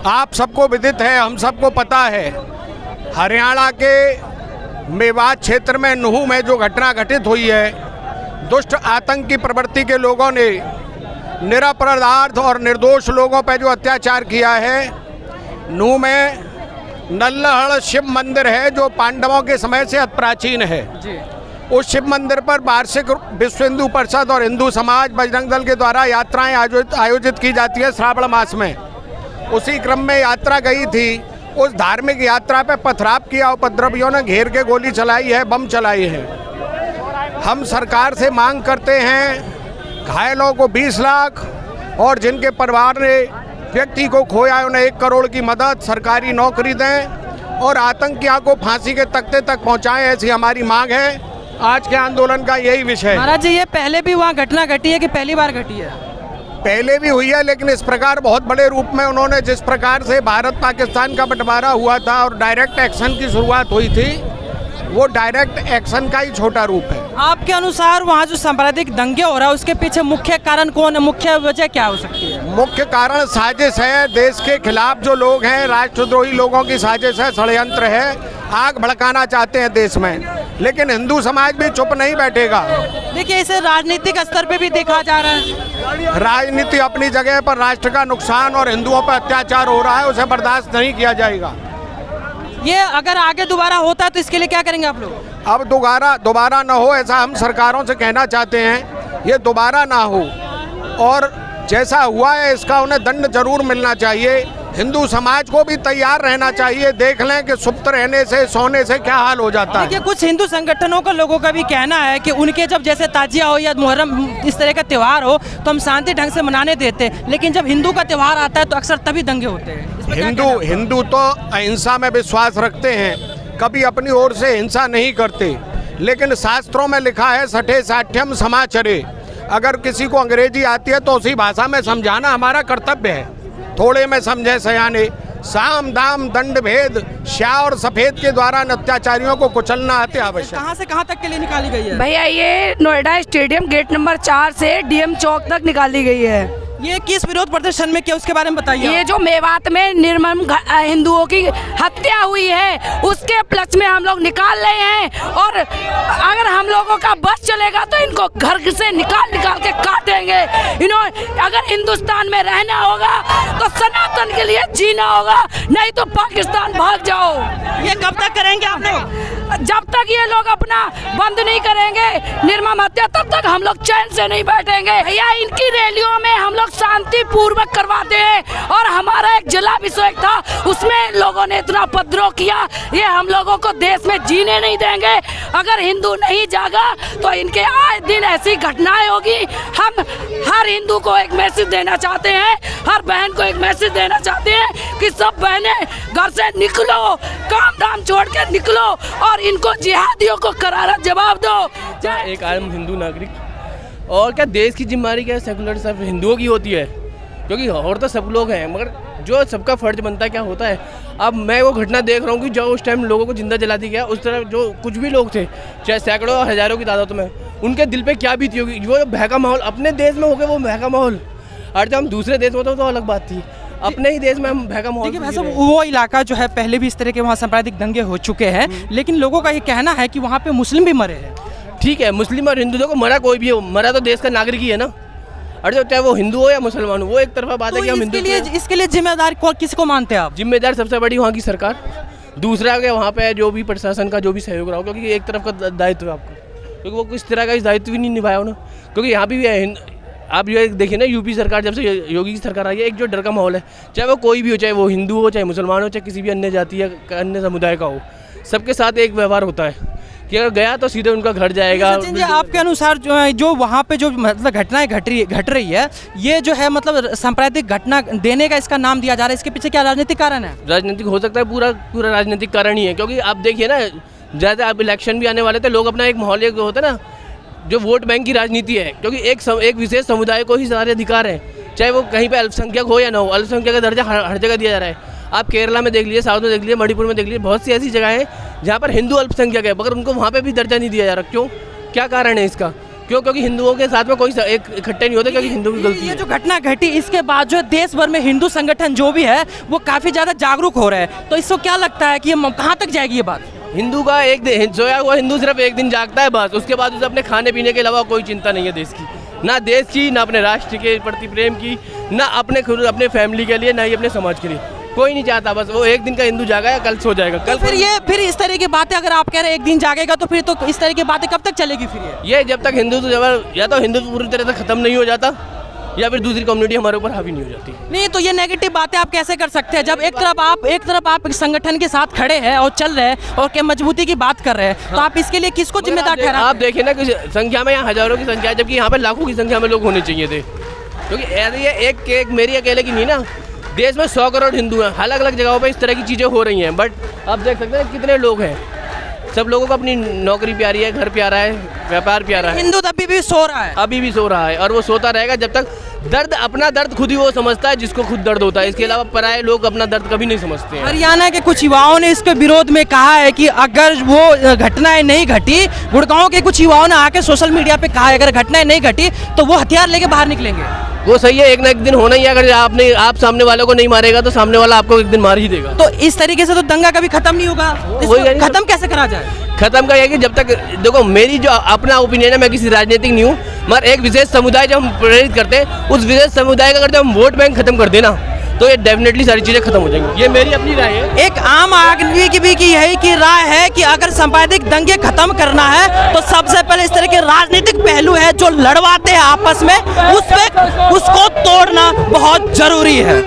आप सबको विदित है, हम सबको पता है, हरियाणा के मेवात क्षेत्र में नूह में जो घटना घटित हुई है, दुष्ट आतंकी प्रवृत्ति के लोगों ने निरपराध और निर्दोष लोगों पर जो अत्याचार किया है। नूह में नल्लहड़ शिव मंदिर है जो पांडवों के समय से अति प्राचीन है जी। उस शिव मंदिर पर वार्षिक विश्व हिंदू परिषद और हिंदू समाज बजरंग दल के द्वारा यात्राएं आयोजित की जाती है श्रावण मास में। उसी क्रम में यात्रा गई थी। उस धार्मिक यात्रा पे पथराव किया, उपद्रवियों ने घेर के गोली चलाई है, बम चलाई है। हम सरकार से मांग करते हैं घायलों को 20 लाख और जिनके परिवार ने व्यक्ति को खोया उन्हें 1 करोड़ की मदद, सरकारी नौकरी दें और आतंकियों को फांसी के तख्ते तक पहुंचाएं, ऐसी हमारी मांग है। आज के आंदोलन का यही विषय है। महाराज जी, ये पहले भी वहाँ घटना घटी है कि पहली बार घटी है? पहले भी हुई है, लेकिन इस प्रकार बहुत बड़े रूप में उन्होंने जिस प्रकार से भारत पाकिस्तान का बंटवारा हुआ था और डायरेक्ट एक्शन की शुरुआत हुई थी, वो डायरेक्ट एक्शन का ही छोटा रूप है। आपके अनुसार वहाँ जो सांप्रदायिक दंगे हो रहा है उसके पीछे मुख्य कारण कौन है, मुख्य वजह क्या हो सकती है? मुख्य कारण साजिश है, देश के खिलाफ जो लोग हैं, राष्ट्रद्रोही लोगों की साजिश है, षड्यंत्र है, आग भड़काना चाहते हैं देश में। लेकिन हिंदू समाज भी चुप नहीं बैठेगा। देखिए, इसे राजनीतिक स्तर पे भी देखा जा रहा है। राजनीति अपनी जगह पर, राष्ट्र का नुकसान और हिंदुओं पर अत्याचार हो रहा है, उसे बर्दाश्त नहीं किया जाएगा। ये अगर आगे दोबारा होता है तो इसके लिए क्या करेंगे आप लोग? अब दोबारा ना हो, ऐसा हम सरकारों से कहना चाहते हैं। ये दोबारा ना हो और जैसा हुआ है इसका उन्हें दंड जरूर मिलना चाहिए। हिंदू समाज को भी तैयार रहना चाहिए। देख लें कि सुप्त रहने से, सोने से क्या हाल हो जाता है। देखिए, कुछ हिंदू संगठनों का लोगों का भी कहना है कि उनके जब जैसे ताजिया हो या मुहर्रम इस तरह का त्यौहार हो तो हम शांति ढंग से मनाने देते, लेकिन जब हिंदू का त्यौहार आता है तो अक्सर तभी दंगे होते हैं। हिंदू तो अहिंसा में विश्वास रखते हैं, कभी अपनी ओर से हिंसा नहीं करते। लेकिन शास्त्रों में लिखा है सठे साठ्यम समाचरे। अगर किसी को अंग्रेजी आती है तो उसी भाषा में समझाना हमारा कर्तव्य है। थोड़े में समझे सयाने, साम दाम दंड भेद, श्याह और सफेद के द्वारा अत्याचारियों को कुचलना अति आवश्यक। कहाँ से कहाँ तक के लिए निकाली गई है? भैया, ये नोएडा स्टेडियम गेट नंबर 4 से डीएम चौक तक निकाली गई है। ये किस विरोध प्रदर्शन में किया, उसके बारे में बताइए। ये जो मेवात में निर्मम हिंदुओं की हत्या हुई है उसके प्लस में हम लोग निकाल रहे हैं। और अगर हम लोगों का बस चलेगा तो इनको घर से निकाल के काटेंगे। अगर हिंदुस्तान में रहना होगा तो सनातन के लिए जीना होगा, नहीं तो पाकिस्तान भाग जाओ। ये कब तक करेंगे आप लोग? जब तक ये लोग अपना बंद नहीं करेंगे निर्मम हत्या, तब तक हम लोग चैन से नहीं बैठेंगे। भैया, इनकी रैलियों में हम लोग शांति पूर्वक करवाते हैं और हमारा एक जिला अभिषेक था, उसमें लोगों ने इतना उपद्रव किया, ये हम लोगों को देश में जीने नहीं देंगे। अगर हिंदू नहीं जागा तो इनके आए दिन ऐसी घटनाएं होगी। हम हर हिंदू को एक मैसेज देना चाहते हैं, हर बहन को एक मैसेज देना चाहते हैं कि सब बहनें घर से निकलो, काम धाम छोड़ के निकलो और इनको जिहादियों को करारा जवाब दो। एक आम हिंदू नागरिक, और क्या देश की जिम्मेदारी क्या सेकुलर सब हिंदुओं की होती है, क्योंकि और तो सब लोग हैं, मगर जो सबका फर्ज बनता है क्या होता है। अब मैं वो घटना देख रहा हूँ कि जो उस टाइम लोगों को जिंदा जला दी गया, उस तरह जो कुछ भी लोग थे, चाहे सैकड़ों और हजारों की तादाद में, उनके दिल पे क्या बीती होगी। वो बहका माहौल अपने देश में हो गया, वो बहका माहौल। और जब हम दूसरे देश में होते तो अलग बात थी, अपने ही देश में हम बहका माहौल। देखिए भाई साहब, वो इलाका जो है पहले भी इस तरह के वहाँ सांप्रदायिक दंगे हो चुके हैं, लेकिन लोगों का ये कहना है कि वहाँ पे मुस्लिम भी मरे हैं। ठीक है, मुस्लिम और हिंदू को मरा कोई भी हो, मरा तो देश का नागरिक ही है ना। अरे चाहे वो हिंदू हो या मुसलमान हो, वो एक तरफा बात है कि हम हिंदू। इसके लिए जिम्मेदार किसको मानते हैं आप? जिम्मेदार सबसे बड़ी वहाँ की सरकार, दूसरा के वहाँ पे जो भी प्रशासन का जो भी सहयोग रहा हो, क्योंकि एक तरफ का दायित्व है आपका, क्योंकि वो किस तरह का इस दायित्व भी नहीं निभाया ना। क्योंकि यहाँ भी आप ये देखिए ना, यूपी सरकार जब से योगी की सरकार आई है, एक जो डर का माहौल है, चाहे वो कोई भी हो, चाहे वो हिंदू हो, चाहे मुसलमान हो, चाहे किसी भी अन्य जाति या अन्य समुदाय का हो, सबके साथ एक व्यवहार होता है कि अगर गया तो सीधे उनका घर जाएगा। सचिन जी, आपके अनुसार जो वहाँ पे जो मतलब घटनाएं घट रही है, ये जो है मतलब सांप्रदायिक घटना देने का इसका नाम दिया जा रहा है, इसके पीछे क्या राजनीतिक कारण है? राजनीतिक हो सकता है, पूरा राजनीतिक कारण ही है। क्योंकि आप देखिए ना, ज़्यादा अब इलेक्शन भी आने वाले थे, लोग अपना एक माहौल होता है ना, जो वोट बैंक की राजनीति है, क्योंकि एक विशेष समुदाय को ही सारे अधिकार हैं, चाहे वो कहीं पे अल्पसंख्यक हो या ना हो। अल्पसंख्यक का दर्जा हर जगह दिया जा रहा है। आप केरला में देख लीजिए, साउथ में देख लीजिए, मणिपुर में देख लीजिए, बहुत सी ऐसी जगह हैं जहाँ पर हिंदू अल्पसंख्यक है, मगर उनको वहाँ पे भी दर्जा नहीं दिया जा रहा। क्यों? क्या कारण है इसका? क्यों? क्योंकि हिंदुओं के साथ में कोई एक इकट्ठे नहीं होते, क्योंकि हिंदू की गलती ये है। जो घटना घटी इसके बाद जो है देश भर में हिंदू संगठन जो भी है वो काफी ज्यादा जागरूक हो रहे हैं, तो इसको क्या लगता है कि ये कहाँ तक जाएगी ये बात? हिंदू का एक दिन सोया हुआ हिंदू सिर्फ एक दिन जागता है बस, उसके बाद उसे अपने खाने पीने के अलावा कोई चिंता नहीं है देश की, ना देश की, ना अपने राष्ट्र के प्रति प्रेम की, ना अपने खुद अपने फैमिली के लिए, ना ही अपने समाज के लिए। कोई नहीं चाहता, बस वो एक दिन का हिंदू जागा है, कल सो जाएगा। कल फिर इस तरह की बातें अगर आप कह रहे हैं एक दिन जागेगा, तो फिर तो इस तरह की बातें कब तक चलेगी फिर ये जब तक हिंदू या तो हिंदू पूरी तरह से खत्म नहीं हो जाता, या फिर दूसरी कम्युनिटी हमारे ऊपर हावी नहीं हो जाती। नहीं, तो ये नेगेटिव बातें आप कैसे कर सकते हैं जब एक तरफ आप संगठन के साथ खड़े हैं और चल रहे हैं और के मजबूती की बात कर रहे हैं, तो आप इसके लिए किसको जिम्मेदार ठहरा? आप देखिए ना कि संख्या में यहाँ हजारों की संख्या है, जबकि यहाँ पे लाखों की संख्या में लोग होने चाहिए थे, क्योंकि ये एक मेरी अकेले की नहीं ना, देश में 100 करोड़ हिंदू हैं, अलग अलग जगहों पे इस तरह की चीज़ें हो रही हैं। बट आप देख सकते हैं कितने लोग हैं, सब लोगों को अपनी नौकरी प्यारी है, घर प्यारा है, व्यापार प्यारा है। हिंदू अभी भी सो रहा है, अभी भी सो रहा है, और वो सोता रहेगा जब तक अपना दर्द खुद ही वो समझता है जिसको खुद दर्द होता है। इसके अलावा पराये लोग अपना दर्द कभी नहीं समझते हैं। हरियाणा के कुछ युवाओं ने इसके विरोध में कहा है कि अगर वो घटनाएं नहीं घटी, गुड़गांव के कुछ युवाओं ने आके सोशल मीडिया पे कहा है अगर घटनाएं नहीं घटी तो वो हथियार लेके बाहर निकलेंगे। वो सही है, एक ना एक दिन होना ही है। अगर आप सामने वालों को नहीं मारेगा तो सामने वाला आपको एक दिन मार ही देगा। तो इस तरीके से तो दंगा कभी खत्म नहीं होगा, इसको खत्म कैसे करा जाए? खत्म का ये कि जब तक देखो, मेरी जो अपना ओपिनियन है, मैं किसी राजनीतिक नहीं हूँ, मगर एक विशेष समुदाय जब हम प्रेरित करते हैं, उस विशेष समुदाय का अगर जब हम वोट बैंक खत्म कर देना तो ये डेफिनेटली सारी चीजें खत्म हो जाएंगी। ये मेरी अपनी राय है। एक आम आदमी की भी यही की राय है कि अगर सांप्रदायिक दंगे खत्म करना है तो सबसे पहले इस तरह के राजनीतिक पहलू है जो लड़वाते हैं आपस में, उसको तोड़ना बहुत जरूरी है।